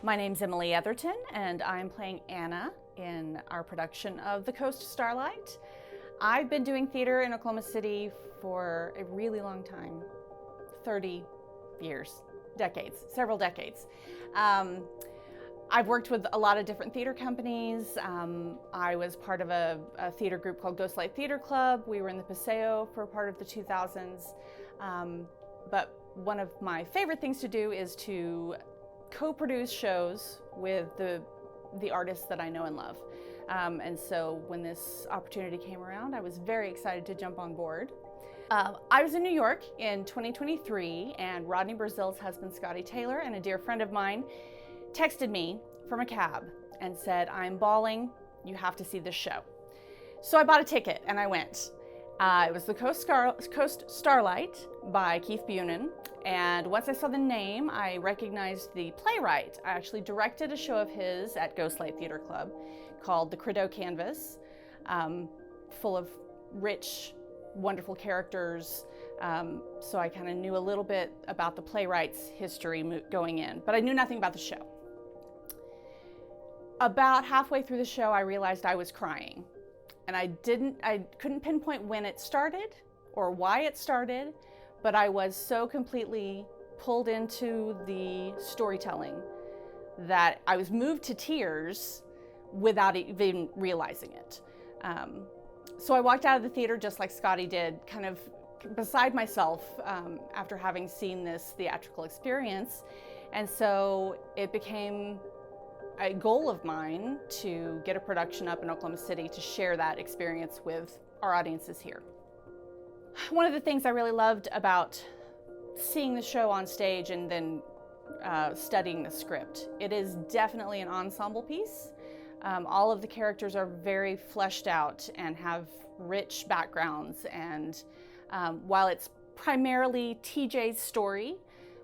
My name's Emily Etherton, and I'm playing Anna in our production of the Coast Starlight. I've been doing theater in Oklahoma City for a really long time, 30 years, decades, several decades. I've worked with a lot of different theater companies. I was part of a theater group called Ghost Light Theater Club. We were in the Paseo for part of the 2000s. But one of my favorite things to do is to co-produce shows with the artists that I know and love. And so when this opportunity came around, I was very excited to jump on board. I was in New York in 2023, and Rodney Brazil's husband, Scotty Taylor, and a dear friend of mine texted me from a cab and said, "I'm bawling, you have to see this show." So I bought a ticket and I went. It was the Coast Starlight by Keith Bunin, and once I saw the name, I recognized the playwright. I actually directed a show of his at Ghost Light Theater Club called The Credo Canvas, full of rich, wonderful characters. So I kind of knew a little bit about the playwright's history going in, but I knew nothing about the show. About halfway through the show, I realized I was crying. And I couldn't pinpoint when it started or why it started, but I was so completely pulled into the storytelling that I was moved to tears without even realizing it. So I walked out of the theater just like Scotty did, kind of beside myself after having seen this theatrical experience. And so it became a goal of mine to get a production up in Oklahoma City to share that experience with our audiences here. One of the things I really loved about seeing the show on stage and then studying the script, it is definitely an ensemble piece. All of the characters are very fleshed out and have rich backgrounds, and while it's primarily TJ's story,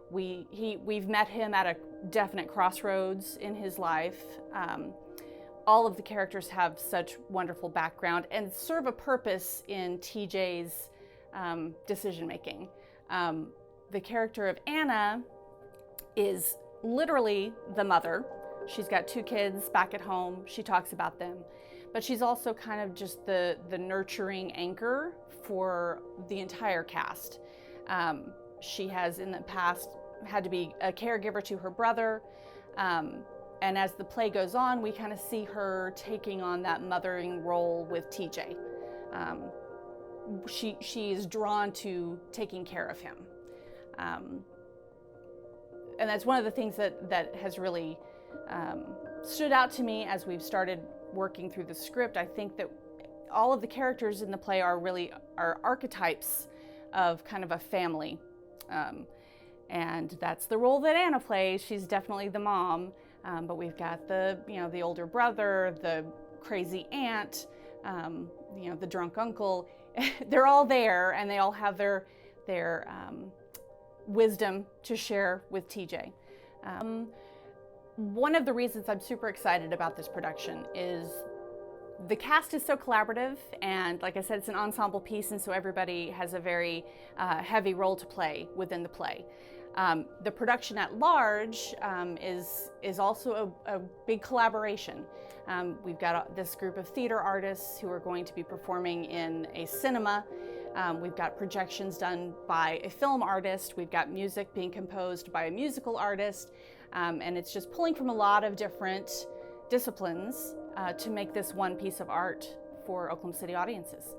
we've met him at a definite crossroads in his life. All of the characters have such wonderful background and serve a purpose in TJ's decision making. The character of Anna is literally the mother. She's got 2 kids back at home. She talks about them, but she's also kind of just the nurturing anchor for the entire cast. She has in the past had to be a caregiver to her brother, and as the play goes on, we kind of see her taking on that mothering role with TJ. She is drawn to taking care of him, and that's one of the things that has really stood out to me as we've started working through the script. I think that all of the characters in the play are archetypes of kind of a family. And that's the role that Anna plays. She's definitely the mom, but we've got the older brother, the crazy aunt, the drunk uncle. They're all there, and they all have their wisdom to share with TJ. One of the reasons I'm super excited about this production is the cast is so collaborative, and like I said, it's an ensemble piece, and so everybody has a very heavy role to play within the play. The production at large is also a big collaboration. We've got this group of theater artists who are going to be performing in a cinema. We've got projections done by a film artist. We've got music being composed by a musical artist. And it's just pulling from a lot of different disciplines to make this one piece of art for Oklahoma City audiences.